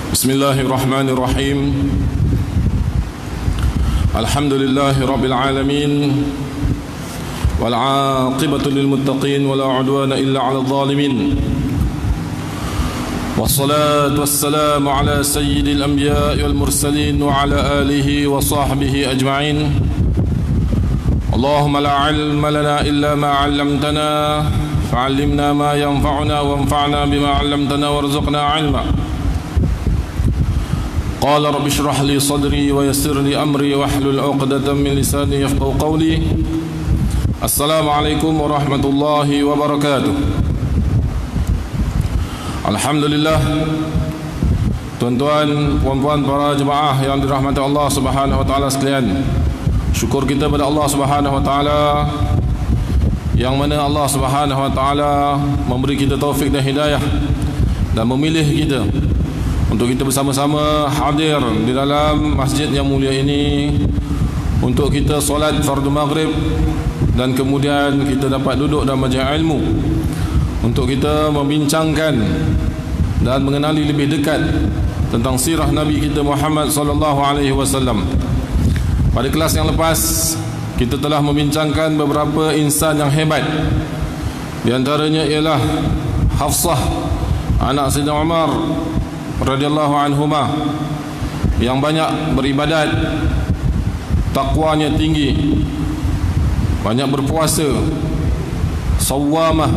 Bismillahirrahmanirrahim. Alhamdulillahi rabbil alamin. Wal 'aqibatu lil muttaqin wa la 'udwana illa 'alal zalimin. Wassalatu wassalamu ala sayyidil anbiya'i wal mursalin wa ala alihi wa sahbihi ajma'in. Allahumma la 'ilma lana illa ma 'allamtana fa'allimna ma yanfa'una wanfa'na bima 'allamtana warzuqna 'ilma. Qala rabbi shrah li sadri wa yassir li amri wahlul 'uqdatam min lisani yafqahu qawli. Assalamualaikum warahmatullahi wabarakatuh. Alhamdulillah, tuan-tuan, puan-puan, para jemaah yang dirahmati Allah Subhanahu wa taala sekalian. Syukur kita pada Allah Subhanahu wa taala yang mana Allah Subhanahu wa taala memberi kita taufik dan hidayah dan memilih kita untuk kita bersama-sama hadir di dalam masjid yang mulia ini untuk kita solat fardu maghrib, dan kemudian kita dapat duduk dalam majlis ilmu untuk kita membincangkan dan mengenali lebih dekat tentang sirah Nabi kita Muhammad sallallahu alaihi wasallam. Pada kelas yang lepas kita telah membincangkan beberapa insan yang hebat. Di antaranya ialah Hafsah anak Sayyidina Umar radhiyallahu anhuma, yang banyak beribadat, takwanya tinggi, banyak berpuasa, sawamah,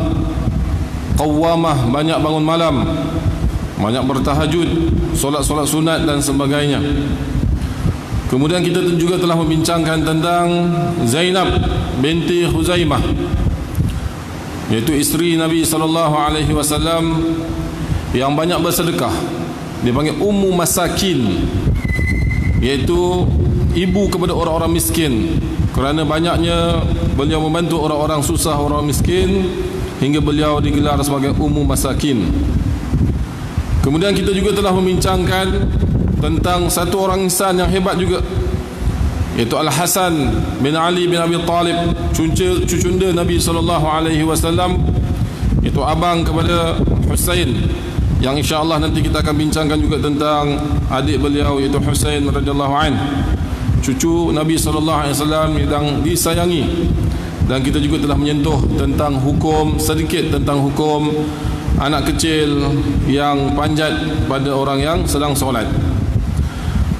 qawamah, banyak bangun malam, banyak bertahajud, solat-solat sunat dan sebagainya. Kemudian kita juga telah membincangkan tentang Zainab binti Khuzaimah, yaitu isteri Nabi sallallahu alaihi wasallam yang banyak bersedekah. Dipanggil Ummu Masakin, iaitu ibu kepada orang-orang miskin, kerana banyaknya beliau membantu orang-orang susah, orang miskin, hingga beliau digelar sebagai Ummu Masakin. Kemudian kita juga telah membincangkan tentang satu orang insan yang hebat juga, iaitu Al-Hasan bin Ali bin Abi Talib, cucunda Nabi SAW, iaitu abang kepada Husain, yang insya-Allah nanti kita akan bincangkan juga tentang adik beliau, iaitu Husain radhiyallahu anhu, cucu Nabi SAW yang disayangi. Dan kita juga telah menyentuh tentang hukum, sedikit tentang hukum anak kecil yang panjat pada orang yang sedang solat.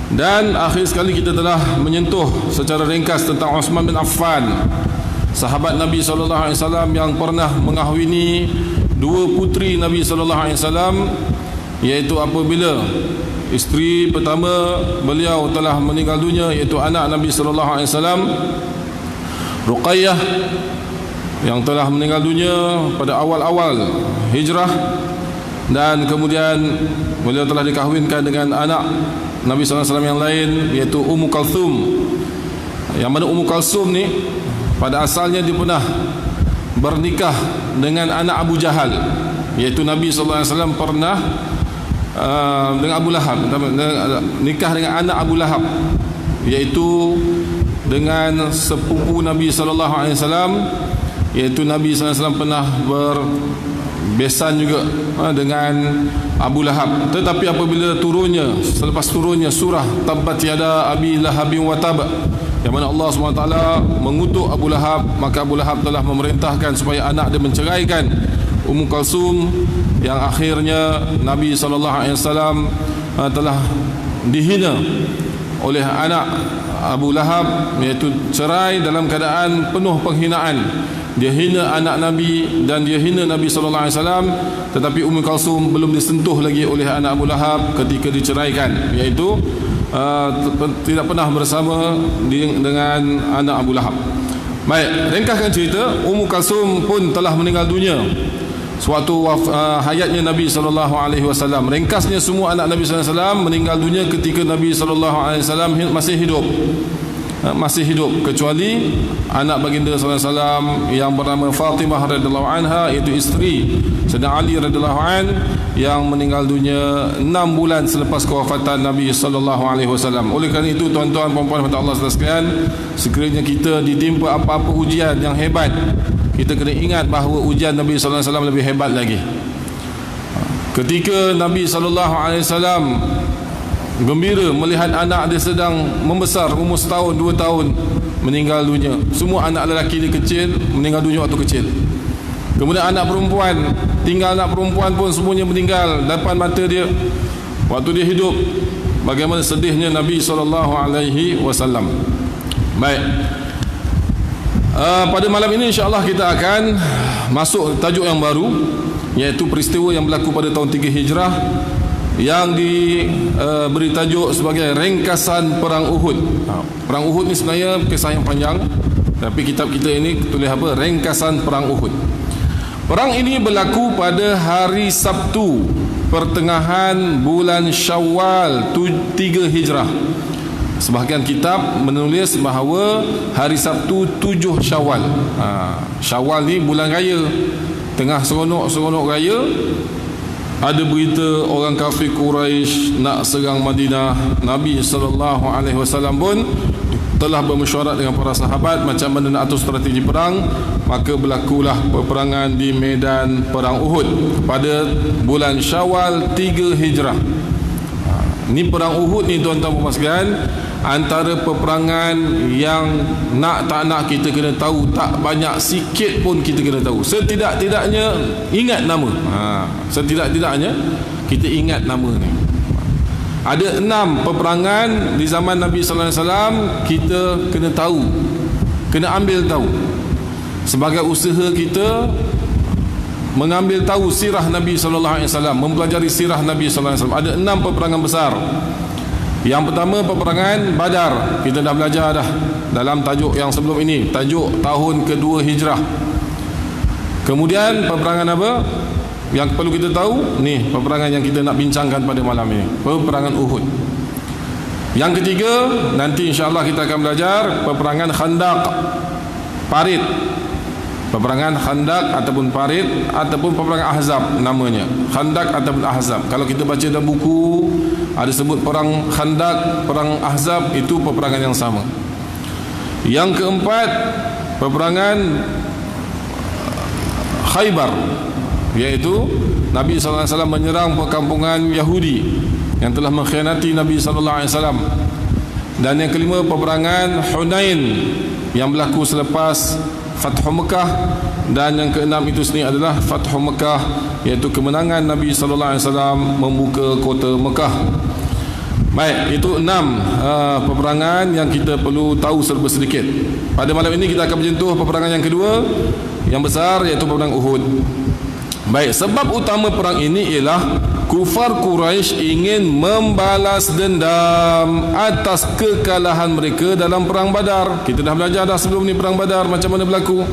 Dan akhir sekali kita telah menyentuh secara ringkas tentang Uthman bin Affan, sahabat Nabi SAW yang pernah mengahwini dua putri Nabi SAW, iaitu apabila isteri pertama beliau telah meninggal dunia, iaitu anak Nabi SAW, Ruqayyah, yang telah meninggal dunia pada awal-awal hijrah. Dan kemudian beliau telah dikahwinkan dengan anak Nabi SAW yang lain, iaitu Ummu Kalthum, yang mana Ummu Kalthum ni pada asalnya dia pernah bernikah dengan anak Abu Jahal, iaitu Nabi SAW pernah dengan Abu Lahab, nikah dengan anak Abu Lahab, iaitu dengan sepupu Nabi SAW, iaitu Nabi SAW pernah berbesan juga dengan Abu Lahab. Tetapi apabila selepas turunnya surah Tabbat Yada Abi Lahabin wa Tab, yang mana Allah SWT mengutuk Abu Lahab, maka Abu Lahab telah memerintahkan supaya anak dia menceraikan Ummu Kalsum, yang akhirnya Nabi SAW telah dihina oleh anak Abu Lahab, iaitu cerai dalam keadaan penuh penghinaan. Dia hina anak Nabi dan dia hina Nabi SAW, tetapi Ummu Kalsum belum disentuh lagi oleh anak Abu Lahab ketika diceraikan, iaitu tidak pernah bersama dengan anak Abu Lahab. Baik, ringkaskan cerita, Ummu Kalsum pun telah meninggal dunia sewaktu hayatnya Nabi SAW. Ringkasnya, semua anak Nabi SAW meninggal dunia ketika Nabi SAW masih hidup, kecuali anak baginda SAW yang bernama Fatimah radhiyallahu anha, iaitu isteri Sayyidina Ali radhiyallahu an, yang meninggal dunia 6 bulan selepas kewafatan Nabi SAW. Oleh kerana itu, tuan-tuan, puan-puan Allah sekalian, sekiranya kita ditimpa apa-apa ujian yang hebat, kita kena ingat bahawa ujian Nabi SAW lebih hebat lagi. Ketika Nabi SAW gembira melihat anak dia sedang membesar, umur setahun, 2 tahun, meninggal dunia. Semua anak lelaki dia kecil, meninggal dunia waktu kecil. Kemudian anak perempuan, tinggal anak perempuan pun semuanya meninggal depan mata dia waktu dia hidup. Bagaimana sedihnya Nabi SAW. Baik, pada malam ini insyaAllah kita akan masuk tajuk yang baru, iaitu peristiwa yang berlaku pada tahun 3 Hijrah yang diberi tajuk sebagai ringkasan Perang Uhud. Perang Uhud ni sebenarnya kisah yang panjang, tapi kitab kita ini tulis apa? Ringkasan Perang Uhud. Perang ini berlaku pada hari Sabtu pertengahan bulan Syawal 3 Hijrah. Sebahagian kitab menulis bahawa hari Sabtu 7 Syawal. Syawal ni bulan raya, tengah seronok raya, ada berita orang kafir Quraisy nak serang Madinah. Nabi SAW pun telah bermesyuarat dengan para sahabat macam mana nak atur strategi perang. Maka berlakulah peperangan di medan Perang Uhud pada bulan Syawal 3 Hijrah. Ni Perang Uhud ni tuan-tuan puan sekalian, antara peperangan yang nak tak nak kita kena tahu, tak banyak sikit pun kita kena tahu. Setidak-tidaknya ingat nama. Setidak-tidaknya kita ingat nama ni. Ada 6 peperangan di zaman Nabi sallallahu alaihi wasallam kita kena tahu, kena ambil tahu. Sebagai usaha kita mengambil tahu sirah Nabi sallallahu alaihi wasallam, mempelajari sirah Nabi sallallahu alaihi wasallam. Ada 6 peperangan besar. Yang pertama peperangan Badar. Kita dah belajar dah dalam tajuk yang sebelum ini, tajuk tahun kedua Hijrah. Kemudian peperangan apa yang perlu kita tahu? Ni peperangan yang kita nak bincangkan pada malam ini, peperangan Uhud. Yang ketiga, nanti insya-Allah kita akan belajar peperangan Khandaq, Parit. Peperangan Khandaq ataupun Parit ataupun peperangan Ahzab namanya. Khandaq ataupun Ahzab. Kalau kita baca dalam buku ada sebut perang Khandaq, perang Ahzab, itu peperangan yang sama. Yang keempat, peperangan Khaybar, iaitu Nabi SAW menyerang perkampungan Yahudi yang telah mengkhianati Nabi SAW. Dan yang kelima, peperangan Hunain yang berlaku selepas Fathu Mekah. Dan yang keenam itu sendiri adalah Fathu Mekah, iaitu kemenangan Nabi SAW membuka kota Mekah. Baik, itu 6 peperangan yang kita perlu tahu serba sedikit. Pada malam ini kita akan menyentuh peperangan yang kedua yang besar, iaitu peperangan Uhud. Baik, sebab utama perang ini ialah kufar Quraisy ingin membalas dendam atas kekalahan mereka dalam perang Badar. Kita dah belajar dah sebelum ni perang Badar macam mana berlaku,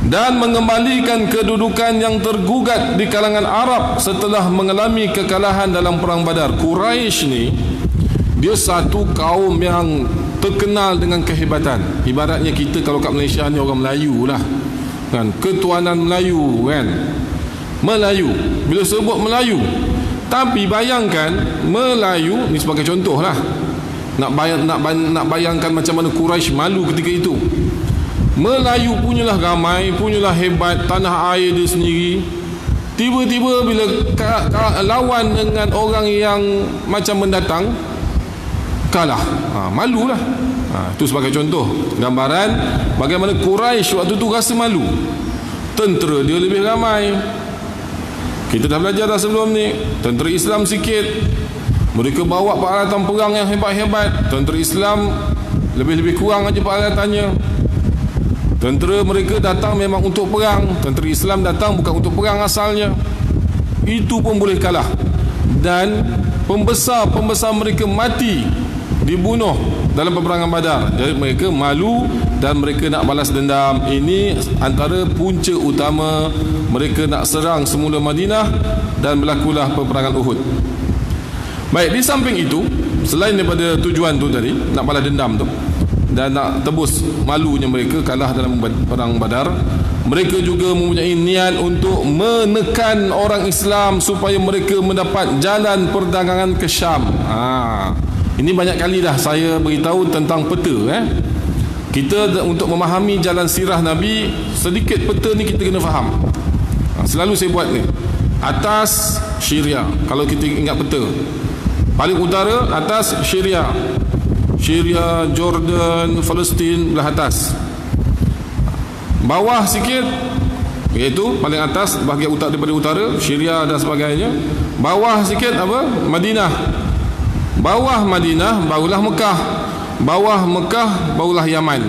dan mengembalikan kedudukan yang tergugat di kalangan Arab setelah mengalami kekalahan dalam perang Badar. Quraisy ni dia satu kaum yang terkenal dengan kehebatan. Ibaratnya kita kalau kat Malaysia ni orang Melayu lah kan, ketuanan Melayu kan, Melayu. Bila sebut Melayu, tapi bayangkan Melayu ni sebagai contoh lah, nak bayangkan macam mana Quraisy malu ketika itu. Melayu punyalah ramai, punyalah hebat, tanah air dia sendiri. Tiba-tiba bila lawan dengan orang yang macam mendatang, kalah. Malulah. Itu sebagai contoh gambaran bagaimana Quraisy waktu tu rasa malu. Tentera dia lebih ramai. Kita dah belajar dah sebelum ni, tentera Islam sikit, mereka bawa peralatan perang yang hebat-hebat. Tentera Islam lebih-lebih kurang aja peralatannya. Tentera mereka datang memang untuk perang, tentera Islam datang bukan untuk perang asalnya. Itu pun boleh kalah. Dan pembesar-pembesar mereka mati, dibunuh dalam peperangan Badar. Jadi mereka malu dan mereka nak balas dendam. Ini antara punca utama mereka nak serang semula Madinah, dan berlakulah peperangan Uhud. Baik, di samping itu, selain daripada tujuan tu tadi, nak balas dendam tu dan nak tebus malunya mereka kalah dalam perang Badar, mereka juga mempunyai niat untuk menekan orang Islam supaya mereka mendapat jalan perdagangan ke Syam. Ini banyak kali dah saya beritahu tentang peta. Kita untuk memahami jalan sirah Nabi, sedikit peta ni kita kena faham. Selalu saya buat ni. atas Syria. Kalau kita ingat peta, paling utara atas Syria, Jordan, Palestin belah atas. Bawah sikit, iaitu paling atas bahagian utara daripada utara, Syria dan sebagainya. Bawah sikit apa? Madinah. Bawah Madinah barulah Mekah. Bawah Mekah barulah Yaman.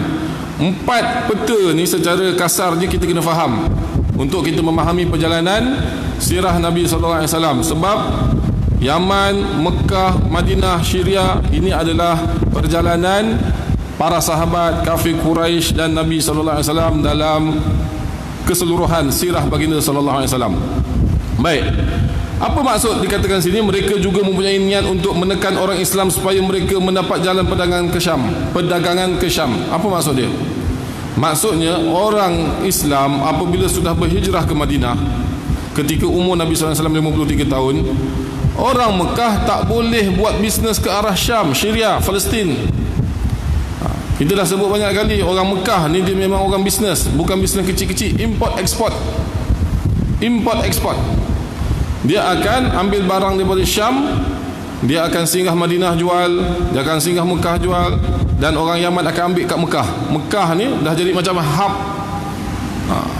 4 peta ni secara kasarnya kita kena faham untuk kita memahami perjalanan sirah Nabi SAW. Sebab Yaman, Mekah, Madinah, Syria, ini adalah perjalanan para sahabat, kafir Quraisy dan Nabi SAW dalam keseluruhan sirah baginda SAW. Baik, apa maksud dikatakan sini? Mereka juga mempunyai niat untuk menekan orang Islam supaya mereka mendapat jalan perdagangan ke Syam. Apa maksud dia? Maksudnya orang Islam apabila sudah berhijrah ke Madinah ketika umur Nabi SAW 53 tahun, orang Mekah tak boleh buat bisnes ke arah Syam, Syria, Palestin. Kita dah sebut banyak kali, orang Mekah ni dia memang orang bisnes, bukan bisnes kecil-kecil, import export. Dia akan ambil barang daripada Syam, dia akan singgah Madinah jual, dia akan singgah Mekah jual, dan orang Yaman akan ambil kat Mekah. Mekah ni dah jadi macam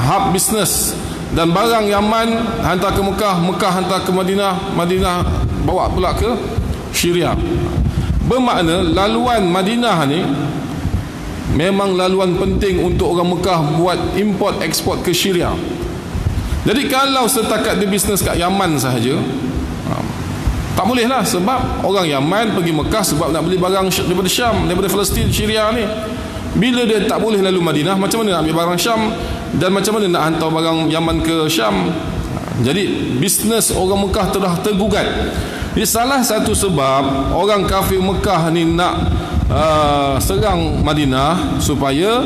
hub bisnes, dan barang Yaman hantar ke Mekah, Mekah hantar ke Madinah, Madinah bawa pula ke Syria. Bermakna laluan Madinah ni memang laluan penting untuk orang Mekah buat import ekspor ke Syria. Jadi kalau setakat dia bisnes kat Yaman sahaja, tak boleh lah, sebab orang Yaman pergi Mekah sebab nak beli barang daripada Syam, daripada Palestin, Syria ni. Bila dia tak boleh lalu Madinah, macam mana nak ambil barang Syam, dan macam mana nak hantar barang Yaman ke Syam? Jadi bisnes orang Mekah telah tergugat. Jadi salah satu sebab orang kafir Mekah ni nak serang Madinah supaya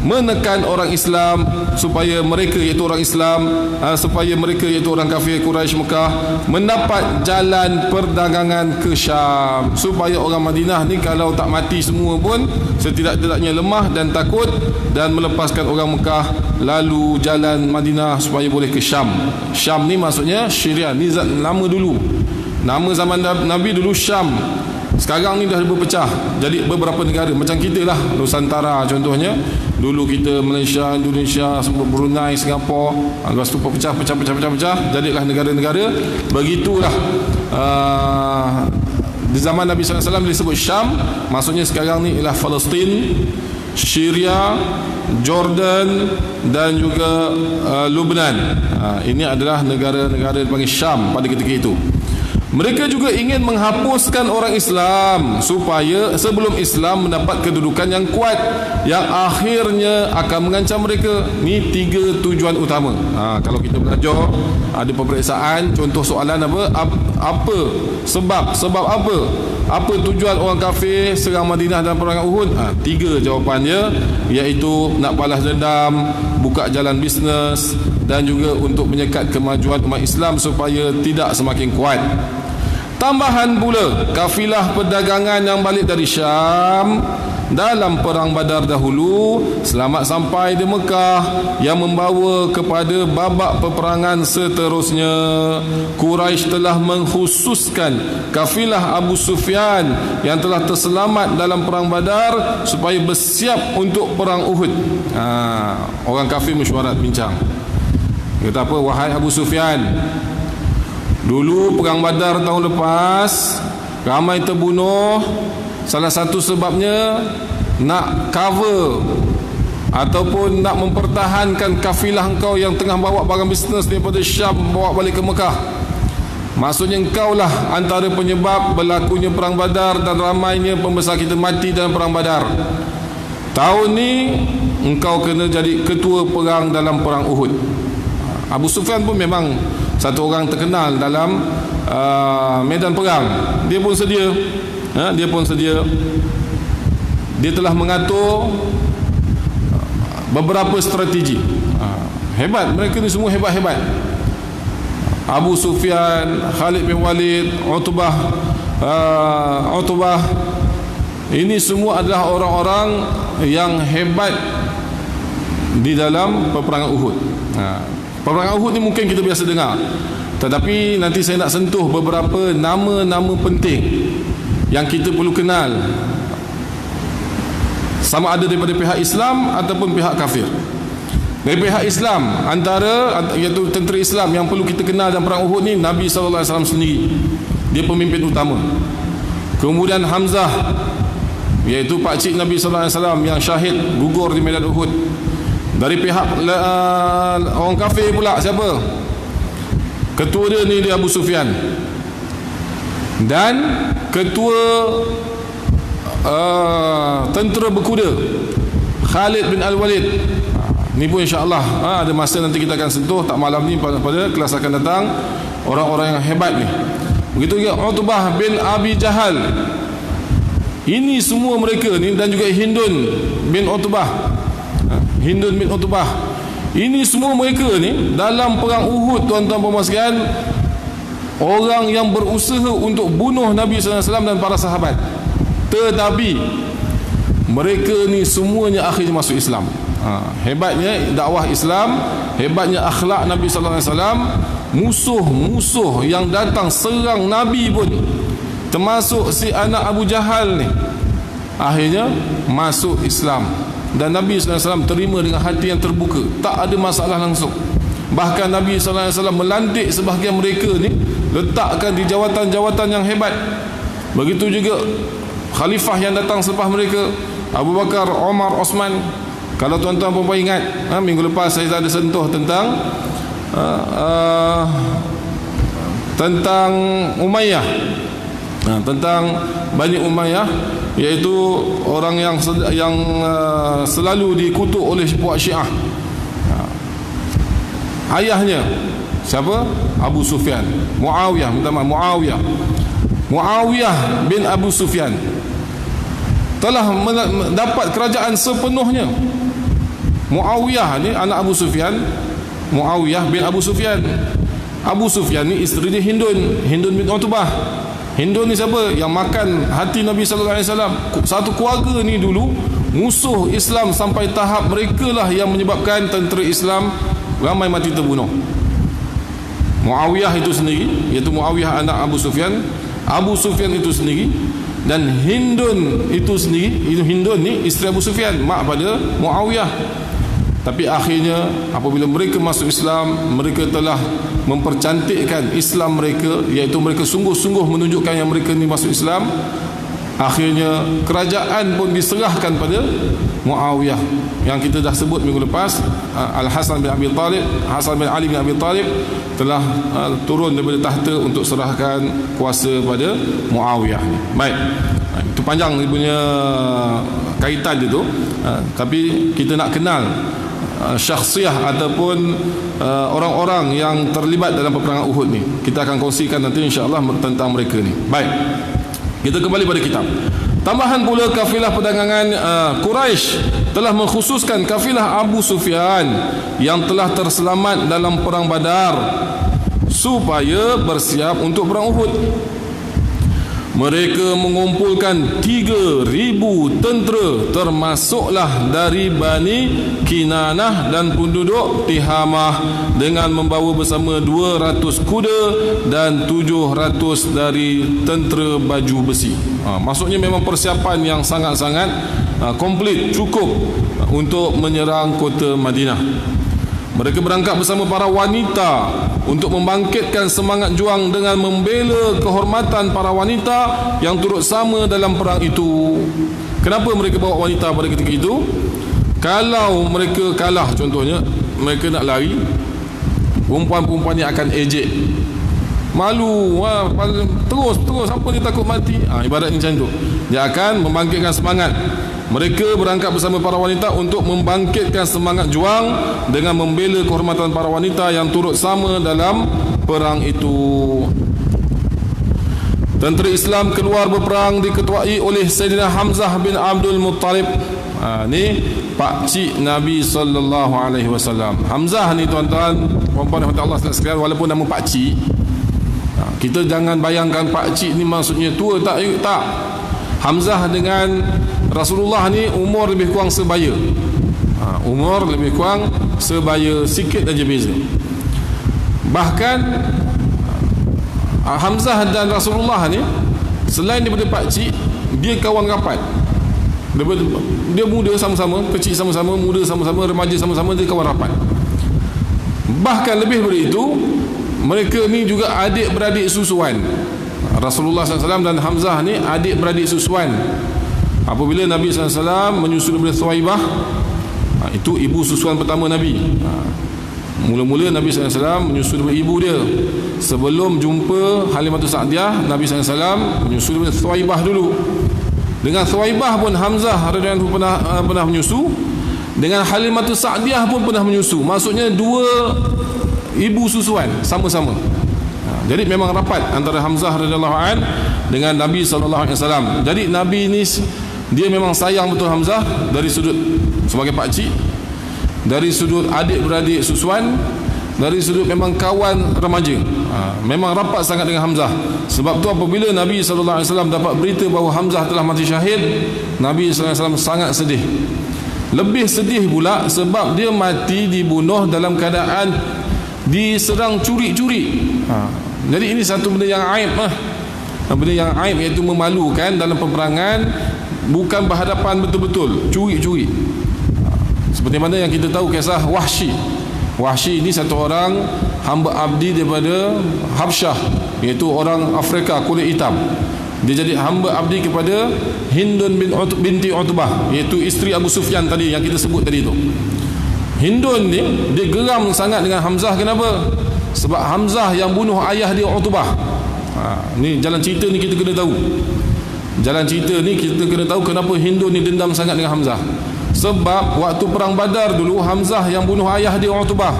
menekan orang Islam, supaya mereka iaitu orang Islam, supaya mereka iaitu orang kafir Quraisy Mekah mendapat jalan perdagangan ke Syam, supaya orang Madinah ni kalau tak mati semua pun setidak-tidaknya lemah dan takut, dan melepaskan orang Mekah lalu jalan Madinah supaya boleh ke Syam. Syam ni maksudnya Syria, ni lama dulu, nama zaman Nabi dulu Syam. Sekarang ni dah berpecah jadi beberapa negara, macam kita lah, Nusantara contohnya. Dulu kita Malaysia, Indonesia, Brunei, Singapura, lepas tu pecah, jadilah negara-negara. Begitulah di zaman Nabi SAW disebut Syam, maksudnya sekarang ni ialah Palestin, Syria, Jordan dan juga Lebanon. Ini adalah negara-negara dipanggil Syam pada ketika itu. Mereka juga ingin menghapuskan orang Islam supaya sebelum Islam mendapat kedudukan yang kuat, yang akhirnya akan mengancam mereka. Ni 3 tujuan utama. Kalau kita belajar ada peperiksaan, contoh soalan apa sebab apa tujuan orang kafir serang Madinah dan perang Uhud? 3 jawapannya, iaitu nak balas dendam, buka jalan bisnes, dan juga untuk menyekat kemajuan umat Islam supaya tidak semakin kuat. Tambahan pula, kafilah perdagangan yang balik dari Syam dalam perang Badar dahulu selamat sampai di Mekah, yang membawa kepada babak peperangan seterusnya. Quraisy telah mengkhususkan kafilah Abu Sufyan yang telah terselamat dalam perang Badar supaya bersiap untuk perang Uhud. Orang kafir mesyuarat bincang, kata apa? Wahai Abu Sufyan, dulu perang Badar tahun lepas ramai terbunuh. Salah satu sebabnya nak cover ataupun nak mempertahankan kafilah engkau yang tengah bawa barang bisnes daripada Syam bawa balik ke Mekah. Maksudnya engkau lah antara penyebab berlakunya perang Badar dan ramainya pembesar kita mati dalam perang Badar. Tahun ni engkau kena jadi ketua perang dalam perang Uhud. Abu Sufyan pun memang satu orang terkenal dalam medan perang. Dia pun sedia. Dia telah mengatur beberapa strategi. Hebat, mereka ni semua hebat-hebat. Abu Sufyan, Khalid bin Walid, Utbah, ini semua adalah orang-orang yang hebat di dalam peperangan Uhud. Peperangan Uhud ni mungkin kita biasa dengar. Tetapi nanti saya nak sentuh beberapa nama-nama penting yang kita perlu kenal, sama ada daripada pihak Islam ataupun pihak kafir. Dari pihak Islam, antara iaitu tentera Islam yang perlu kita kenal dalam perang Uhud ni, Nabi SAW sendiri, dia pemimpin utama. Kemudian Hamzah, iaitu pakcik Nabi SAW yang syahid gugur di medan Uhud. Dari pihak orang kafir pula, siapa? Ketua dia Abu Sufyan. Dan ketua tentera berkuda Khalid bin Al-Walid. Ni pun insya-Allah ada masa nanti kita akan sentuh, tak malam ni, pada kelas akan datang orang-orang yang hebat ni. Begitu juga Utbah bin Abi Jahal. Ini semua mereka ni, dan juga Hindun bin Utbah. Hindun bin Utbah. Ini semua mereka ni dalam perang Uhud, tuan-tuan puan sekalian, orang yang berusaha untuk bunuh Nabi SAW dan para sahabat. Tetapi mereka ni semuanya akhirnya masuk Islam. Hebatnya dakwah Islam, hebatnya akhlak Nabi SAW. Musuh-musuh yang datang serang Nabi pun, termasuk si anak Abu Jahal ni, akhirnya masuk Islam. Dan Nabi SAW terima dengan hati yang terbuka, tak ada masalah langsung. Bahkan Nabi SAW melantik sebahagian mereka ni, letakkan di jawatan-jawatan yang hebat. Begitu juga khalifah yang datang selepas mereka, Abu Bakar, Omar, Osman. Kalau tuan-tuan perempuan ingat, minggu lepas saya ada sentuh tentang Umayyah, tentang Bani Umayyah, iaitu orang yang selalu dikutuk oleh puak Syiah. Ayahnya siapa? Abu Sufyan, Muawiyah bin Abu Sufyan telah mendapat kerajaan sepenuhnya. Muawiyah ni anak Abu Sufyan, Muawiyah bin Abu Sufyan. Abu Sufyan ni isteri dia Hindun bin Utbah. Hindun ni siapa? Yang makan hati Nabi SAW. Satu keluarga ni dulu musuh Islam sampai tahap mereka lah yang menyebabkan tentera Islam ramai mati terbunuh. Muawiyah itu sendiri, iaitu Muawiyah anak Abu Sufyan, Abu Sufyan itu sendiri, dan Hindun itu sendiri. Hindun ni isteri Abu Sufyan, mak pada Muawiyah. Tapi akhirnya apabila mereka masuk Islam, mereka telah mempercantikkan Islam mereka, iaitu mereka sungguh-sungguh menunjukkan yang mereka ni masuk Islam. Akhirnya kerajaan pun diserahkan pada Muawiyah, yang kita dah sebut minggu lepas. Al-Hasan bin Abi Talib, Hasan bin Ali bin Abi Talib telah turun daripada tahta untuk serahkan kuasa pada Muawiyah. Baik, itu panjang dia punya kaitan dia tu. Tapi kita nak kenal syakhsiah ataupun orang-orang yang terlibat dalam peperangan Uhud ni. Kita akan kongsikan nanti insya-Allah tentang mereka ni. Baik, kita kembali pada kitab. Tambahan pula, kafilah perdagangan Quraisy telah mengkhususkan kafilah Abu Sufyan yang telah terselamat dalam perang Badar supaya bersiap untuk perang Uhud. Mereka mengumpulkan 3,000 tentera, termasuklah dari Bani Kinanah dan penduduk Tihamah, dengan membawa bersama 200 kuda dan 700 dari tentera baju besi. Maksudnya memang persiapan yang sangat-sangat komplit, cukup untuk menyerang kota Madinah. Mereka berangkat bersama para wanita untuk membangkitkan semangat juang dengan membela kehormatan para wanita yang turut sama dalam perang itu. Kenapa mereka bawa wanita pada ketika itu? Kalau mereka kalah, contohnya mereka nak lari, perempuan-perempuan ni akan ejek, malu, terus apa dia takut mati, ibarat macam tu. Dia akan membangkitkan semangat. Mereka berangkat bersama para wanita untuk membangkitkan semangat juang dengan membela kehormatan para wanita yang turut sama dalam perang itu. Tentera Islam keluar berperang diketuai oleh Sayyidina Hamzah bin Abdul Muttalib. Ni pakcik Nabi SAW. Hamzah ni tuan-tuan, puan-puan Allah sekalian, walaupun nama pakcik, kita jangan bayangkan pakcik ni maksudnya tua, tak. Hamzah dengan Rasulullah ni umur lebih kurang sebaya. Umur lebih kurang sebaya, sikit aja beza. Bahkan Hamzah dan Rasulullah ni selain daripada pakcik, dia kawan rapat. Dia muda sama-sama, kecil sama-sama, muda sama-sama, remaja sama-sama, dia kawan rapat. Bahkan lebih daripada itu, mereka ni juga adik-beradik susuan. Rasulullah SAW dan Hamzah ni adik-beradik susuan. Apabila Nabi SAW menyusul daripada Thuwaibah, itu ibu susuan pertama Nabi. Mula-mula Nabi SAW menyusul daripada ibu dia. Sebelum jumpa Halimatus Sa'diyah, Nabi SAW menyusul daripada Thuwaibah dulu. Dengan Thuwaibah pun Hamzah radhiyallahu pernah menyusu. Dengan Halimatus Sa'diyah pun pernah menyusu. Maksudnya dua ibu susuan sama-sama. Jadi memang rapat antara Hamzah radhiyallahu an dengan Nabi SAW. Jadi Nabi ni dia memang sayang betul Hamzah dari sudut sebagai pakcik, dari sudut adik-beradik susuan, dari sudut memang kawan remaja. Memang rapat sangat dengan Hamzah. Sebab tu apabila Nabi SAW dapat berita bahawa Hamzah telah mati syahid, Nabi SAW sangat sedih. Lebih sedih pula sebab dia mati dibunuh dalam keadaan diserang curi-curi. Jadi ini satu benda yang aib benda yang aib, iaitu memalukan dalam peperangan, bukan berhadapan betul-betul, curi-curi. Seperti mana yang kita tahu kisah Wahsy. Wahsy ini satu orang hamba abdi daripada Habsyah, iaitu orang Afrika kulit hitam. Dia jadi hamba abdi kepada Hindun binti Utbah, iaitu isteri Abu Sufyan tadi yang kita sebut tadi tu. Hindun ni dia geram sangat dengan Hamzah. Kenapa? Sebab Hamzah yang bunuh ayah dia Utbah. Ni jalan cerita ni kita kena tahu. Jalan cerita ni kita kena tahu kenapa Hindun ni dendam sangat dengan Hamzah. Sebab waktu perang Badar dulu, Hamzah yang bunuh ayah dia Utbah.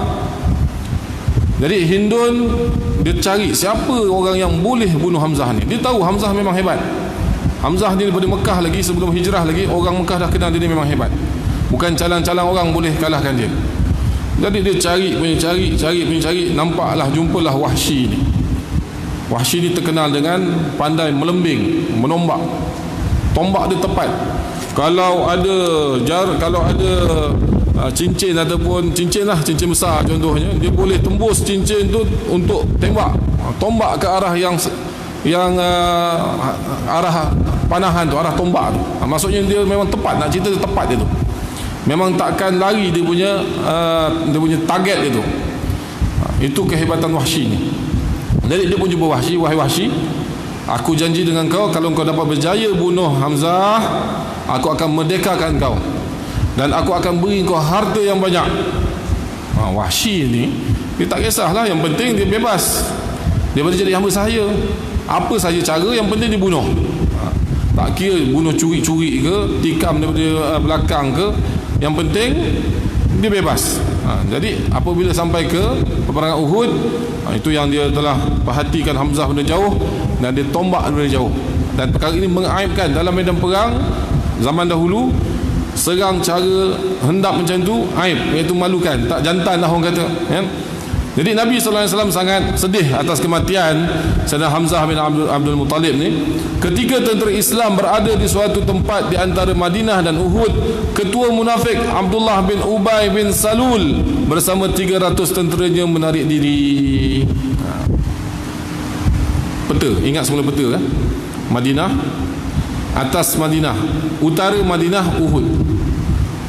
Jadi Hindun dia cari siapa orang yang boleh bunuh Hamzah ni. Dia tahu Hamzah memang hebat. Hamzah ni daripada Mekah lagi, sebelum hijrah lagi, orang Mekah dah kenal dia ni memang hebat. Bukan calang-calang orang boleh kalahkan dia. Jadi dia cari, nampaklah, jumpalah Wahsy ni. Wahsy ni terkenal dengan pandai melembing, menombak. Tombak dia tepat. Kalau ada cincin ataupun cincin besar contohnya, dia boleh tembus cincin tu untuk tembak, tombak ke arah yang arah panahan tu, arah tombak tu. Maksudnya dia memang tepat, nak cerita dia tepat dia tu. Memang takkan lari dia punya target dia tu. Itu kehebatan Wahsy ni. Jadi dia pun jumpa Wahsy, wahai Wahsy, aku janji dengan kau, kalau kau dapat berjaya bunuh Hamzah, aku akan merdekakan kau dan aku akan beri kau harta yang banyak. Wahsy ni dia tak kisahlah, yang penting dia bebas, dia boleh jadi hamba saya, apa saja cara, yang penting dia bunuh. Tak kira bunuh curi-curi ke, tikam daripada belakang ke, yang penting dia bebas. Jadi apabila sampai ke peperangan Uhud, itu yang dia telah perhatikan Hamzah dari jauh dan dia tombak dari jauh. Dan perkara ini mengaibkan dalam medan perang zaman dahulu. Serang cara hendap macam tu aib, iaitu malukan, tak jantan lah orang kata, ya? Jadi Nabi SAW sangat sedih atas kematian Sayyidina Hamzah bin Abdul Muttalib ni. Ketika tentera Islam berada di suatu tempat di antara Madinah dan Uhud, ketua munafik Abdullah bin Ubay bin Salul bersama 300 tenteranya menarik diri. Peta, ingat semula peta kan? Madinah, atas Madinah, utara Madinah Uhud,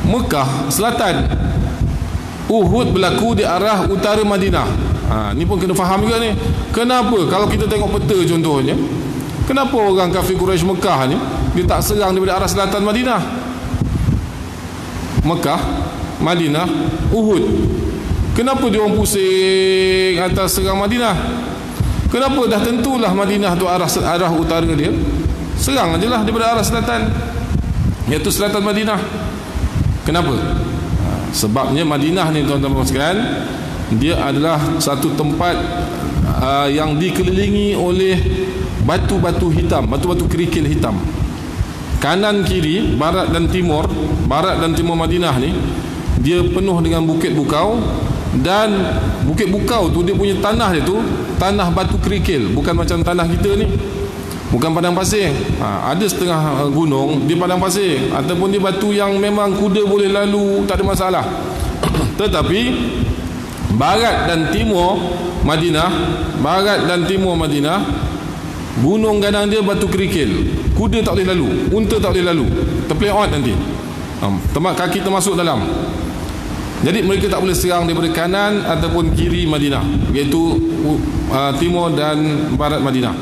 Mekah selatan, Uhud berlaku di arah utara Madinah. Ni pun kena faham juga ni. Kenapa kalau kita tengok peta contohnya, kenapa orang kafir Quraisy Mekah ni dia tak serang daripada arah selatan Madinah? Mekah, Madinah, Uhud. Kenapa dia orang pusing atas serang Madinah? Kenapa dah tentulah Madinah tu arah utara dia, serang aje lah daripada arah selatan, iaitu selatan Madinah. Kenapa? Sebabnya Madinah ni tuan-tuan sekalian, dia adalah satu tempat yang dikelilingi oleh batu-batu hitam, batu-batu kerikil hitam. Kanan kiri, barat dan timur Madinah ni dia penuh dengan bukit bukau. Dan bukit bukau tu dia punya tanah dia tu tanah batu kerikil, bukan macam tanah kita ni, bukan padang pasir. Ada setengah gunung dia padang pasir, ataupun dia batu yang memang kuda boleh lalu, tak ada masalah. Tetapi barat dan timur Madinah, barat dan timur Madinah, gunung gadang dia batu kerikil, kuda tak boleh lalu, unta tak boleh lalu, terpeleot nanti, kaki termasuk dalam. Jadi mereka tak boleh serang daripada kanan ataupun kiri Madinah, iaitu timur dan barat Madinah.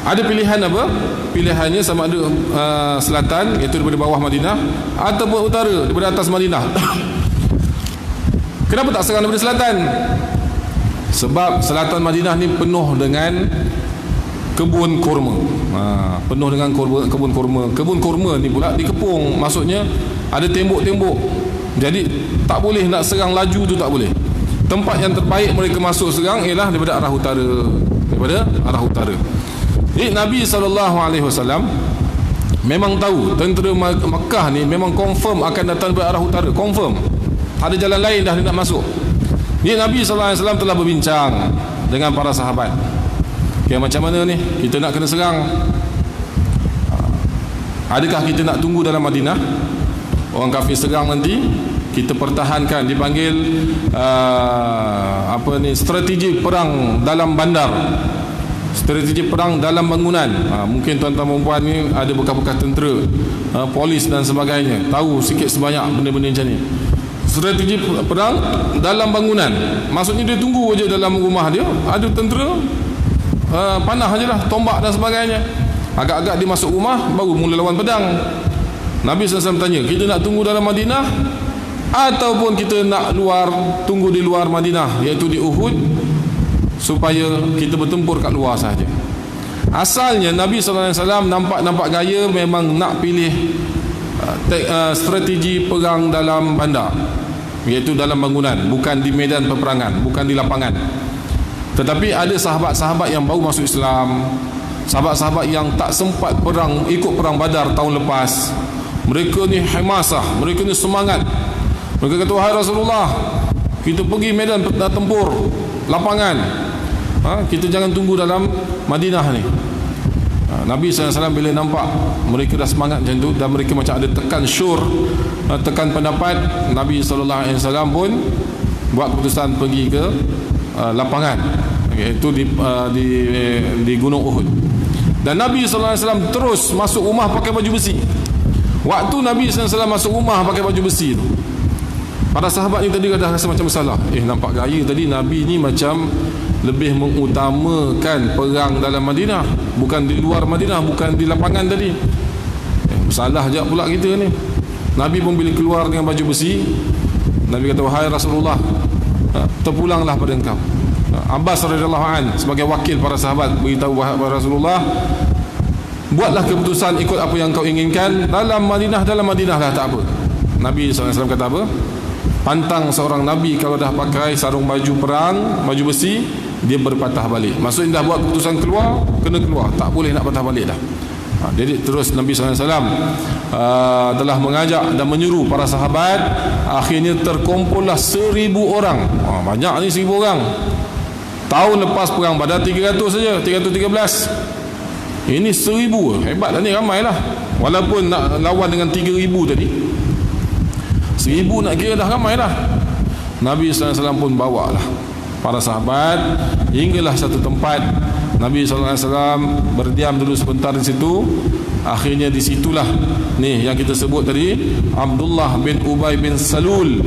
Ada pilihan apa? Pilihannya sama ada selatan, iaitu daripada bawah Madinah, ataupun utara, daripada atas Madinah. Kenapa tak serang daripada selatan? Sebab selatan Madinah ni penuh dengan kebun kurma. Penuh dengan kebun kurma. Kebun kurma ni pula dikepung, maksudnya ada tembok-tembok. Jadi tak boleh nak serang laju tu, tak boleh. Tempat yang terbaik mereka masuk serang ialah daripada arah utara, daripada arah utara. Jadi Nabi SAW memang tahu tentera Makkah ni memang confirm akan datang dari arah utara, confirm. Tak ada jalan lain dah dia nak masuk. Jadi Nabi SAW telah berbincang dengan para sahabat. Okay, macam mana ni kita nak kena serang? Adakah kita nak tunggu dalam Madinah, orang kafir serang nanti, kita pertahankan, dipanggil strategi perang dalam bandar, strategi perang dalam bangunan. Mungkin tuan-tuan perempuan ni ada bekas-bekas tentera, polis dan sebagainya, tahu sikit sebanyak benda-benda macam ni. Strategi perang dalam bangunan, maksudnya dia tunggu je dalam rumah dia ada tentera, panah je lah, tombak dan sebagainya. Agak-agak dia masuk rumah baru mula lawan pedang. Nabi SAW tanya, kita nak tunggu dalam Madinah ataupun kita nak tunggu di luar Madinah, iaitu di Uhud, supaya kita bertempur kat luar sahaja. Asalnya Nabi SAW nampak gaya memang nak pilih strategi perang dalam bandar, iaitu dalam bangunan, bukan di medan peperangan, bukan di lapangan. Tetapi ada sahabat-sahabat yang baru masuk Islam, sahabat-sahabat yang tak sempat perang, ikut perang Badar tahun lepas. Mereka ni himasah, mereka ni semangat. Mereka kata, wahai Rasulullah, kita pergi medan tempur, lapangan, kita jangan tunggu dalam Madinah ni. Nabi SAW bila nampak mereka dah semangat macam tu, dan mereka macam ada tekan syur, tekan pendapat, Nabi SAW pun buat keputusan pergi ke lapangan, iaitu di Gunung Uhud. Dan Nabi SAW terus masuk rumah pakai baju besi. Waktu Nabi SAW masuk rumah pakai baju besi tu, para sahabat ni tadi dah rasa macam salah. Nampak gaya tadi Nabi ni macam lebih mengutamakan perang dalam Madinah, bukan di luar Madinah, bukan di lapangan tadi. Salah je pula kita ni. Nabi pun bila keluar dengan baju besi, Nabi kata, wahai Rasulullah, terpulanglah pada engkau. Abbas radhiyallahu an sebagai wakil para sahabat beritahu kepada Rasulullah, buatlah keputusan ikut apa yang kau inginkan. Dalam Madinah lah, tak apa. Nabi SAW kata apa? Pantang seorang Nabi kalau dah pakai sarung baju perang, baju besi, dia berpatah balik. Maksudnya dah buat keputusan keluar, kena keluar, tak boleh nak patah balik dah. Jadi terus Nabi SAW telah mengajak dan menyuruh para sahabat. Akhirnya terkumpullah 1,000 orang. Banyak ni 1,000 orang. Tahun lepas perang Badar 300 saja, 313. Ini 1,000, hebat lah ni, ramai lah. Walaupun nak lawan dengan 3,000 tadi, 1,000 nak kira dah ramai lah. Nabi SAW pun bawa lah para sahabat hinggalah satu tempat. Nabi SAW berdiam dulu sebentar di situ. Akhirnya di situlah ni yang kita sebut tadi, Abdullah bin Ubay bin Salul,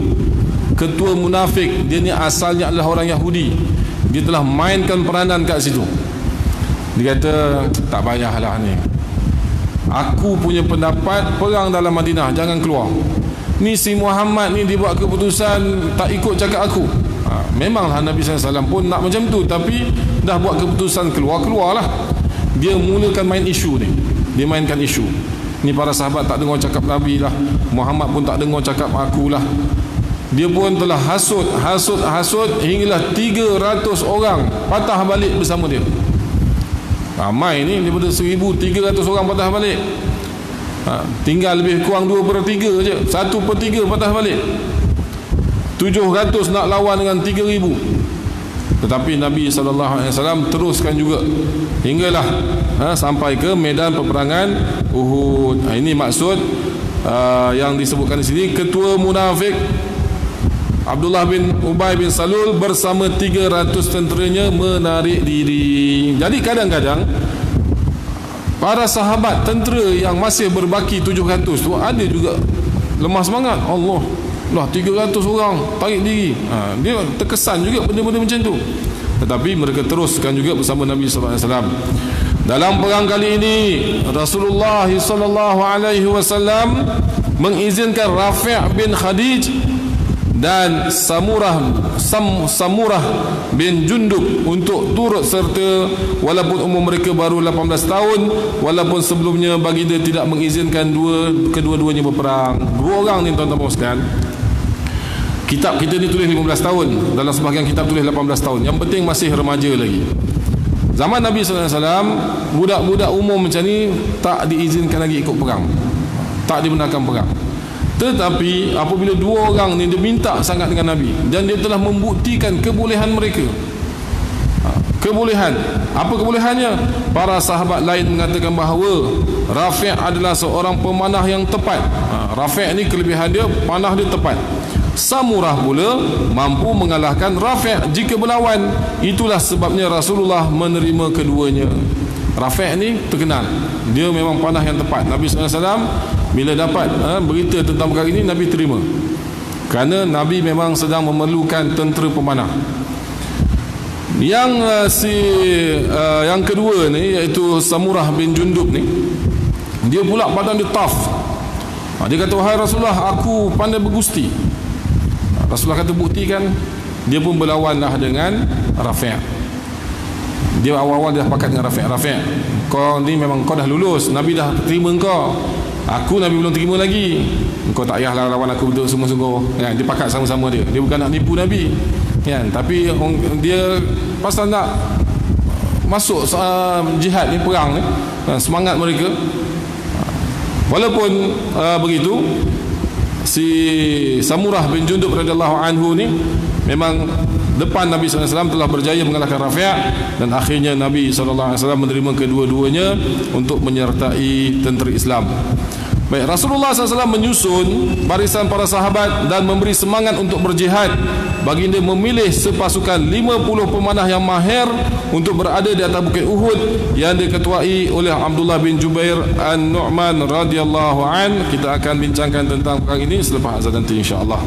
ketua munafik. Dia ni asalnya adalah orang Yahudi. Dia telah mainkan peranan kat situ. Dia kata, tak payahlah ni, aku punya pendapat perang dalam Madinah, jangan keluar. Ni si Muhammad ni dibuat keputusan tak ikut cakap aku. Memanglah Nabi SAW pun nak macam tu, tapi dah buat keputusan keluar-keluarlah. Dia mulakan main isu ni. Dia mainkan isu. Ni para sahabat tak dengar cakap Nabi lah, Muhammad pun tak dengar cakap aku lah. Dia pun telah hasut hinggalah 300 orang patah balik bersama dia. Ramai ni, daripada 1,300 orang patah balik. Tinggal lebih kurang 2/3 je, 1/3 patah balik. 700 nak lawan dengan 3,000. Tetapi Nabi SAW teruskan juga hinggalah sampai ke medan peperangan Uhud. Ini maksud yang disebutkan di sini, ketua munafik Abdullah bin Ubay bin Salul bersama 300 tenteranya menarik diri. Jadi kadang-kadang para sahabat tentera yang masih berbaki 700 tu ada juga lemah semangat. Allah lah, 300 orang tarik diri. Dia terkesan juga benda-benda macam tu. Tetapi mereka teruskan juga bersama Nabi sallallahu alaihi wasallam. Dalam perang kali ini Rasulullah sallallahu alaihi wasallam mengizinkan Rafi' bin Khadij dan Samurah bin Jundub untuk turut serta, walaupun umur mereka baru 18 tahun, walaupun sebelumnya baginda tidak mengizinkan kedua-duanya berperang. Dua orang ni tuan-tuan sekalian, kitab kita ni tulis 15 tahun, dalam sebahagian kitab tulis 18 tahun. Yang penting masih remaja lagi. Zaman Nabi SAW, budak-budak umur macam ni tak diizinkan lagi ikut perang, tak dibenarkan perang. Tetapi apabila dua orang ni dia minta sangat dengan Nabi dan dia telah membuktikan kebolehan mereka. Kebolehan. Apa kebolehannya? Para sahabat lain mengatakan bahawa Rafi' adalah seorang pemanah yang tepat. Rafi' ni kelebihan dia, panah dia tepat. Samurah pula mampu mengalahkan Rafi' jika berlawan. Itulah sebabnya Rasulullah menerima keduanya. Rafi' ni terkenal, dia memang panah yang tepat. Nabi SAW bila dapat berita tentang perkara ini, Nabi terima, kerana Nabi memang sedang memerlukan tentera pemanah. Yang kedua ni, iaitu Samurah bin Jundub ni, dia pula badan dia tough. Dia kata, wahai Rasulullah, aku pandai bergusti. Rasulullah kata, buktikan. Dia pun berlawanlah dengan Rafi'. Dia awal-awal dia pakat dengan Rafi', kau ni memang kau dah lulus, Nabi dah terima kau. Aku Nabi belum terima lagi. Kau tak payahlah lawan aku betul sungguh-sungguh. Kan? Dia pakat sama-sama dia. Dia bukan nak nipu Nabi. Kan? Tapi dia pasal nak masuk jihad ni, perang ni, semangat mereka. Walaupun begitu, si Samurah bin Jundub radhiyallahu anhu ni memang depan Nabi SAW telah berjaya mengalahkan Rafi', dan akhirnya Nabi SAW menerima kedua-duanya untuk menyertai tentera Islam. Baik, Rasulullah SAW menyusun barisan para sahabat dan memberi semangat untuk berjihad. Baginda memilih sepasukan 50 pemanah yang mahir untuk berada di atas bukit Uhud yang diketuai oleh Abdullah bin Jubair An-Nu'man radhiyallahu an. Kita akan bincangkan tentang perkara ini selepas azan nanti, insya-Allah.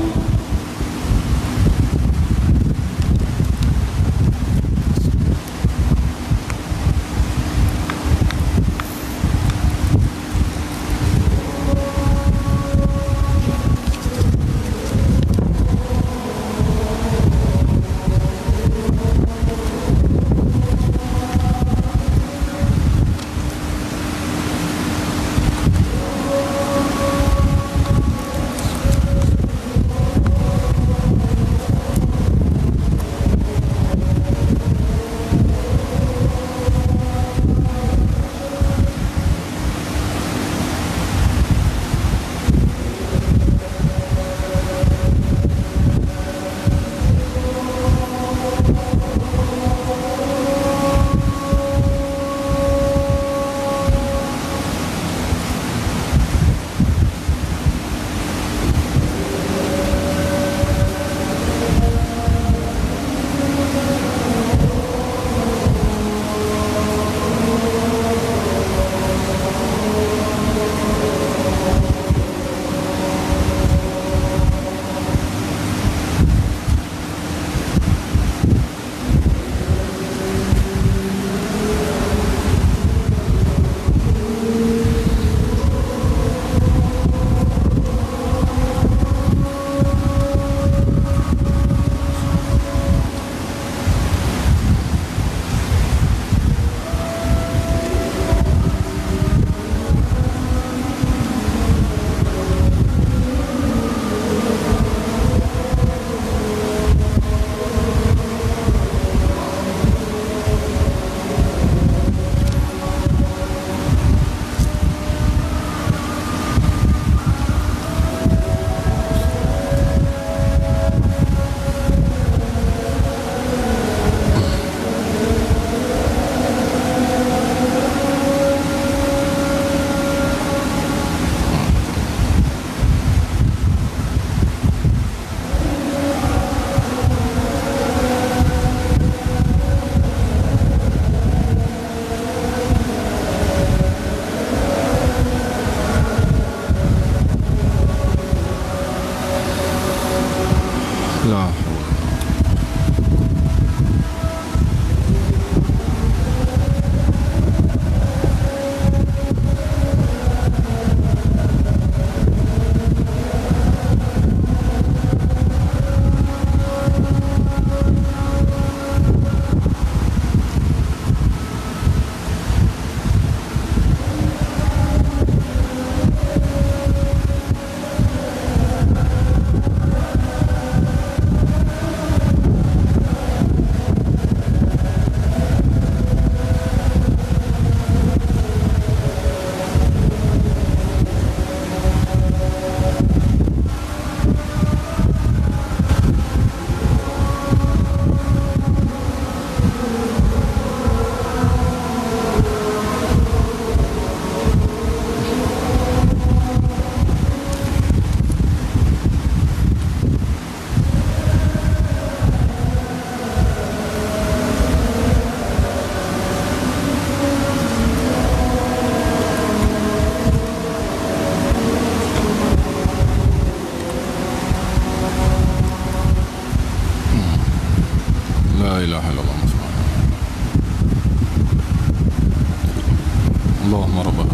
Allahumma rabbah.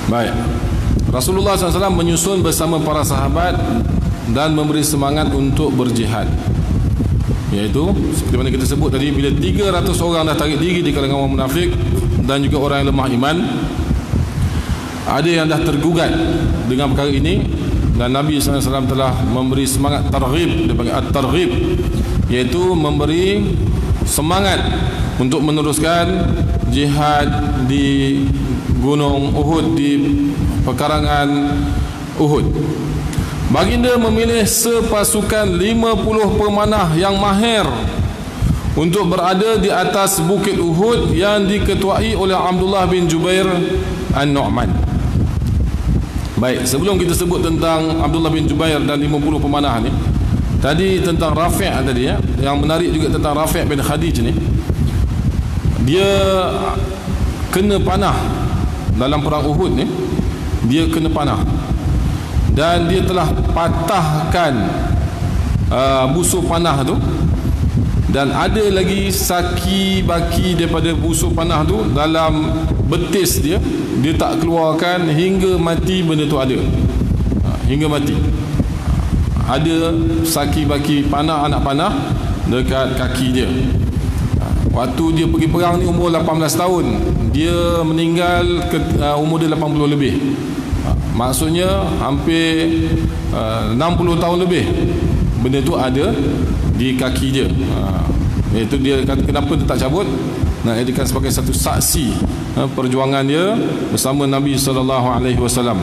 Baik. Rasulullah SAW menyusun bersama para sahabat dan memberi semangat untuk berjihad. Iaitu seperti mana kita sebut tadi, bila 300 orang dah tarik diri di kalangan orang munafik dan juga orang yang lemah iman, ada yang dah tergugat dengan perkara ini, dan Nabi SAW telah memberi semangat targhib, dia panggil at-targhib, iaitu memberi semangat untuk meneruskan jihad di Gunung Uhud, di pekarangan Uhud. Baginda memilih sepasukan 50 pemanah yang mahir untuk berada di atas bukit Uhud yang diketuai oleh Abdullah bin Jubair An-Nu'man. Baik, sebelum kita sebut tentang Abdullah bin Jubair dan 50 pemanah ni, tadi tentang Rafi' tadi ya, yang menarik juga tentang Rafi' bin Khadij ni, dia kena panah dalam perang Uhud ni, dia kena panah dan dia telah patahkan busur panah tu, dan ada lagi saki baki daripada busur panah tu dalam betis dia, dia tak keluarkan hingga mati. Benda tu ada hingga mati. Ada saki baki panah, anak panah dekat kaki dia. Waktu dia pergi perang ni umur 18 tahun, dia meninggal umur dia 80 lebih. Maksudnya hampir 60 tahun lebih benda tu ada di kaki dia. Itu dia kata kenapa dia tak cabut, nak jadikan sebagai satu saksi perjuangan dia bersama Nabi SAW.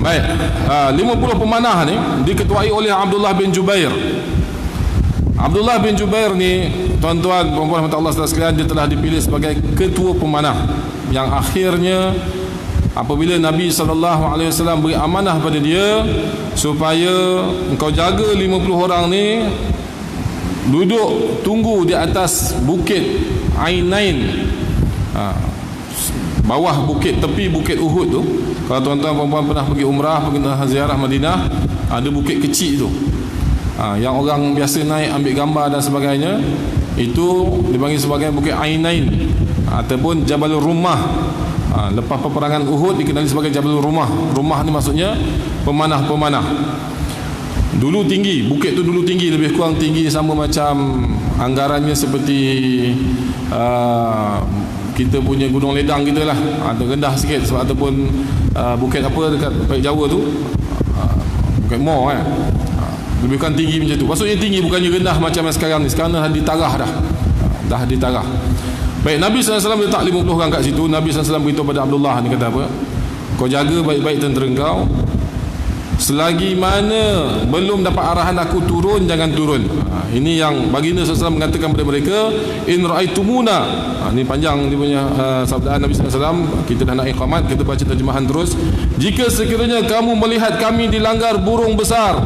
Baik, 50 pemanah ni diketuai oleh Abdullah bin Jubair. Abdullah bin Jubair ni, tuan-tuan perempuan Allah sekalian, dia telah dipilih sebagai ketua pemanah, yang akhirnya apabila Nabi SAW beri amanah pada dia supaya engkau jaga 50 orang ni duduk tunggu di atas bukit Ainain, bawah bukit, tepi bukit Uhud tu. Kalau tuan-tuan perempuan pernah pergi umrah, pergi ziarah Madinah, ada bukit kecil tu, yang orang biasa naik ambil gambar dan sebagainya, itu dipanggil sebagai bukit Ainain ataupun Jabal Rumah. Lepas peperangan Uhud dikenali sebagai Jabal Rumah. Rumah ni maksudnya pemanah-pemanah. Dulu tinggi, bukit tu dulu tinggi, lebih kurang tinggi sama macam anggarannya seperti kita punya Gunung Ledang kita lah, atau rendah sikit sebab ataupun bukit apa dekat Baik Jawa tu, Bukit Mor kan, lebih kurang tinggi macam tu. Maksudnya tinggi, bukannya rendah macam sekarang ni. Sekarang dah ditarah dah ditarah. Baik, Nabi SAW letak 50 orang kat situ. Nabi SAW beritahu pada Abdullah ni, kata apa? Kau jaga baik-baik tentera kau. Selagi mana belum dapat arahan aku turun, jangan turun. Ini yang baginda SAW mengatakan kepada mereka, in ra'aitumuna. Ini panjang dia punya sabdaan Nabi SAW. Kita dah nak iqamat, kita baca terjemahan terus. Jika sekiranya kamu melihat kami dilanggar burung besar,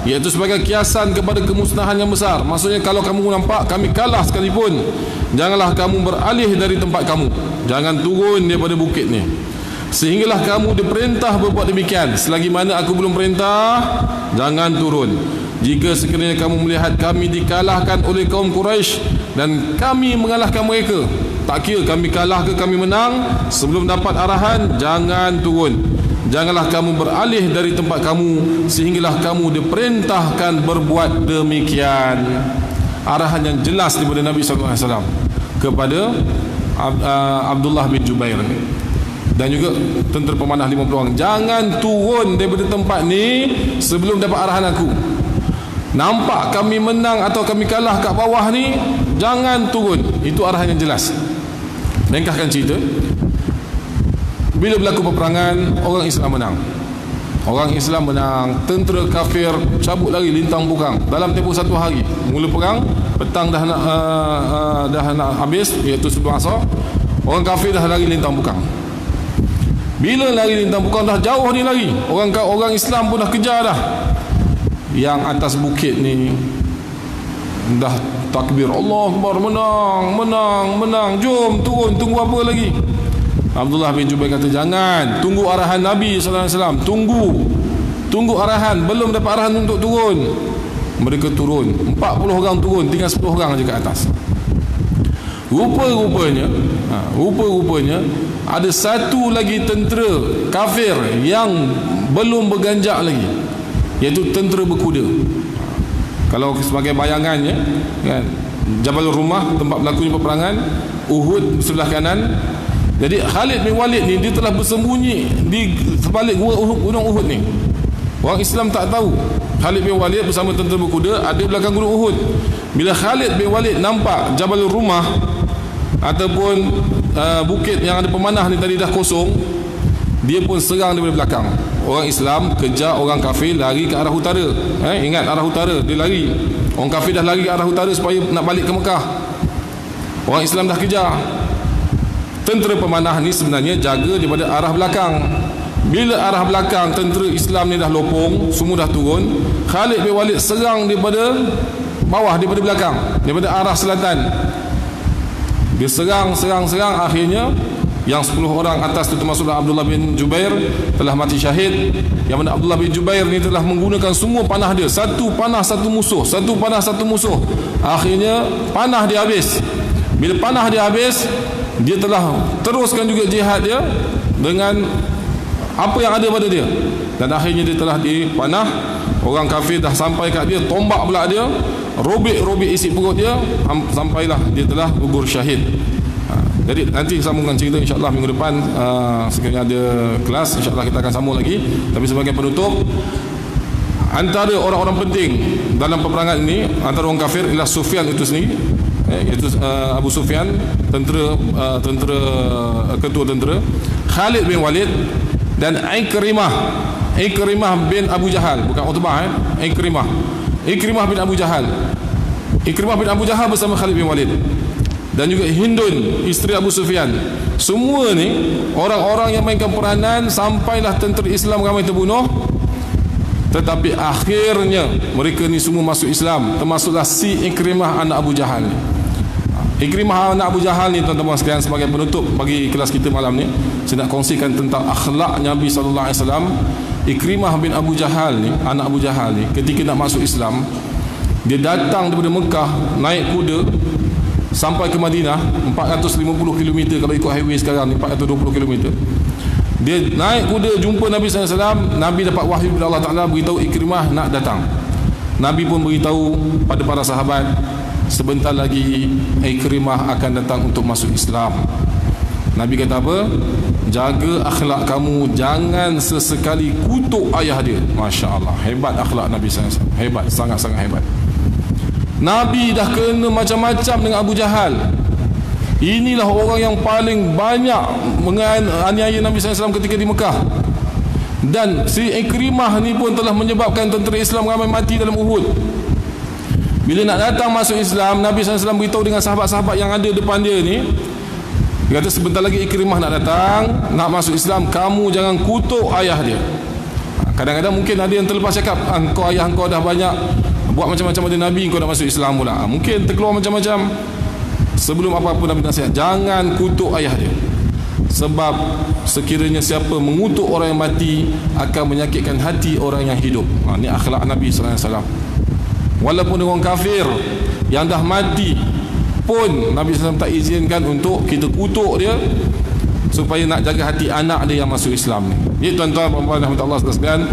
iaitu sebagai kiasan kepada kemusnahan yang besar. Maksudnya kalau kamu nampak kami kalah sekalipun, janganlah kamu beralih dari tempat kamu, jangan turun daripada bukit ni sehinggalah kamu diperintah berbuat demikian. Selagi mana aku belum perintah, jangan turun. Jika sekiranya kamu melihat kami dikalahkan oleh kaum Quraisy dan kami mengalahkan mereka, tak kira kami kalah ke kami menang, sebelum dapat arahan, jangan turun. Janganlah kamu beralih dari tempat kamu sehinggalah kamu diperintahkan berbuat demikian. Arahan yang jelas daripada Nabi SAW kepada Abdullah bin Jubair dan juga tentera pemanah 50 orang. Jangan turun daripada tempat ni sebelum dapat arahan aku. Nampak kami menang atau kami kalah kat bawah ni, jangan turun. Itu arahan yang jelas. Ringkaskan cerita, bila berlaku peperangan, orang Islam menang. Orang Islam menang, tentera kafir cabut lari lintang bukang dalam tempoh 1 hari. Mula perang, petang dah nak habis, iaitu sebelum asar, orang kafir dah lari lintang bukang. Bila lari lintang bukang, dah jauh ni lari, orang Islam pun dah kejar dah. Yang atas bukit ni dah takbir, Allah Akbar, menang, jom turun, tunggu apa lagi? Abdullah bin Jubair kata, jangan, tunggu arahan Nabi SAW. Tunggu arahan, belum dapat arahan untuk turun. Mereka turun, 40 orang turun, tinggal 10 orang aja ke atas. Rupa-rupanya ada satu lagi tentera kafir yang belum berganjak lagi, iaitu tentera berkuda. Kalau sebagai bayangannya kan, Jabal Rumah tempat berlakunya peperangan, Uhud sebelah kanan. Jadi Khalid bin Walid ni dia telah bersembunyi di sebalik gunung Uhud ni. Orang Islam tak tahu Khalid bin Walid bersama tentera berkuda ada belakang gunung Uhud. Bila Khalid bin Walid nampak Jabal Rumah ataupun bukit yang ada pemanah ni tadi dah kosong, dia pun serang daripada belakang. Orang Islam kejar orang kafir lari ke arah utara. Ingat arah utara, dia lari. Orang kafir dah lari ke arah utara supaya nak balik ke Mekah. Orang Islam dah kejar. Tentera pemanah ni sebenarnya jaga daripada arah belakang. Bila arah belakang tentera Islam ni dah lopong, semua dah turun, Khalid bin Walid serang daripada bawah, daripada belakang, daripada arah selatan. Dia serang, akhirnya yang 10 orang atas itu termasuklah Abdullah bin Jubair telah mati syahid. Yang mana Abdullah bin Jubair ni telah menggunakan semua panah dia, satu panah satu musuh, satu panah satu musuh. Akhirnya panah dia habis. Bila panah dia habis, dia telah teruskan juga jihad dia dengan apa yang ada pada dia. Dan akhirnya dia telah dipanah. Orang kafir dah sampai kat dia, tombak pula dia, robek isi perut dia, sampailah dia telah gugur syahid. Jadi nanti sambungkan cerita insyaAllah minggu depan, sekiranya ada kelas insyaAllah kita akan sambung lagi. Tapi sebagai penutup, antara orang-orang penting dalam peperangan ini, antara orang kafir ialah Sufyan itu sendiri, iaitu Abu Sufyan, ketua tentera, Khalid bin Walid, dan Ikrimah bin Abu Jahal, bukan Utbah, Ikrimah bin Abu Jahal. Ikrimah bin Abu Jahal bersama Khalid bin Walid, dan juga Hindun, isteri Abu Sufyan. Semua ni orang-orang yang mainkan peranan sampailah tentera Islam ramai terbunuh. Tetapi akhirnya mereka ni semua masuk Islam, termasuklah si Ikrimah anak Abu Jahal ni. Ikrimah anak Abu Jahal ni, tuan-tuan sekalian, sebagai penutup bagi kelas kita malam ni, saya nak kongsikan tentang akhlak Nabi sallallahu alaihi wasallam. Ikrimah bin Abu Jahal ni, anak Abu Jahal ni, ketika nak masuk Islam, dia datang daripada Mekah naik kuda sampai ke Madinah, 450 km kalau ikut highway sekarang ni, 420 km. Dia naik kuda jumpa Nabi SAW. Nabi dapat wahyu dari Allah Ta'ala, beritahu Ikrimah nak datang. Nabi pun beritahu pada para sahabat, sebentar lagi Ikrimah akan datang untuk masuk Islam. Nabi kata apa? Jaga akhlak kamu, jangan sesekali kutuk ayah dia. Masya Allah, hebat akhlak Nabi SAW, hebat, sangat-sangat hebat. Nabi dah kena macam-macam dengan Abu Jahal. Inilah orang yang paling banyak menganiaya Nabi SAW ketika di Mekah. Dan si Ikrimah ni pun telah menyebabkan tentera Islam ramai mati dalam Uhud. Bila nak datang masuk Islam, Nabi SAW beritahu dengan sahabat-sahabat yang ada depan dia ni, dia kata sebentar lagi Ikrimah nak datang, nak masuk Islam, kamu jangan kutuk ayah dia. Kadang-kadang mungkin ada yang terlepas cakap, engkau ayah engkau dah banyak buat macam-macam pada Nabi, engkau nak masuk Islam pula. Mungkin terkeluar macam-macam. Sebelum apa-apa Nabi nasihat, jangan kutuk ayah dia. Sebab sekiranya siapa mengutuk orang yang mati akan menyakitkan hati orang yang hidup. Ini akhlak Nabi SAW. Walaupun orang kafir yang dah mati pun Nabi SAW tak izinkan untuk kita kutuk dia, supaya nak jaga hati anak dia yang masuk Islam ni. Jadi tuan-tuan, puan-puan rahmatullah sekalian,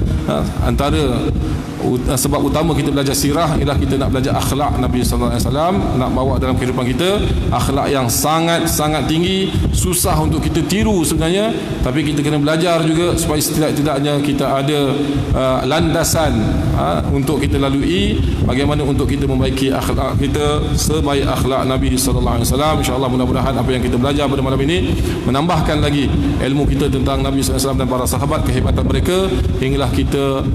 antara sebab utama kita belajar sirah ialah kita nak belajar akhlak Nabi sallallahu alaihi wasallam, nak bawa dalam kehidupan kita akhlak yang sangat-sangat tinggi. Susah untuk kita tiru sebenarnya, tapi kita kena belajar juga supaya setidak-tidaknya kita ada landasan untuk kita lalui, bagaimana untuk kita membaiki akhlak kita sebaik akhlak Nabi sallallahu alaihi wasallam. Insya-Allah mudah-mudahan apa yang kita belajar pada malam ini menambahkan lagi ilmu kita tentang Nabi sallallahu alaihi wasallam dan para sahabat, kehebatan mereka, hinggalah kita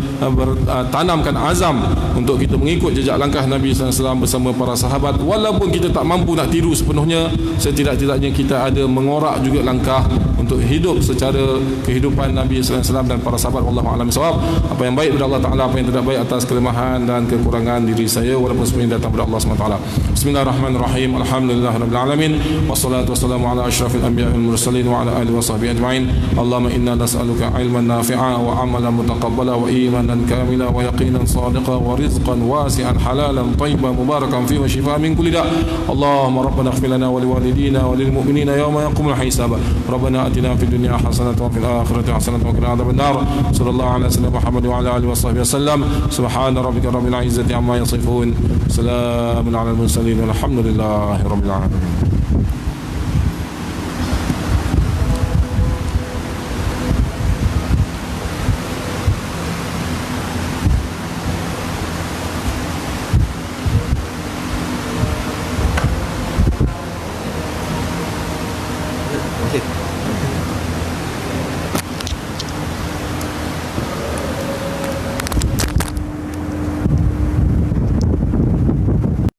tanamkan azam untuk kita mengikut jejak langkah Nabi SAW bersama para sahabat. Walaupun kita tak mampu nak tiru sepenuhnya, setidak-tidaknya kita ada mengorak juga langkah untuk untuk hidup secara kehidupan Nabi sallallahu alaihi wasallam dan para sahabat. Wallahu a'lam bissawab. Apa yang baik daripada Allah Taala, apa yang tidak baik atas kelemahan dan kekurangan diri saya walaupun semuanya datang dari Allah Subhanahu wa taala. Bismillahirrahmanirrahim. Alhamdulillahirabbil alamin. Wassalatu wassalamu ala asyrafil anbiya'i wal mursalin wa ala alihi washabbihi ajma'in. Allahumma inna nas'aluka ilman nafi'a wa 'amalan mutaqabbala wa imanan kamila wa yaqinan sadiqan wa rizqan wasi'an halalan tayyiban mubarakan fihi wa shifaa'an min kulli da'. Allahumma rabbana ighfir lana wa liwalidina wa lil mu'minina yawma yaqumul hisab. Rabbana atina fid dunya hasanatan wa fil akhirati hasanatan wa qina adzaban nar. Sallallahu ala sayyidina Muhammad wa ala alihi washabbihi wasallam. Subhana rabbika rabbil izzati amma yasifun. Salamun ala al mursalin walhamdulillahi rabbil alamin.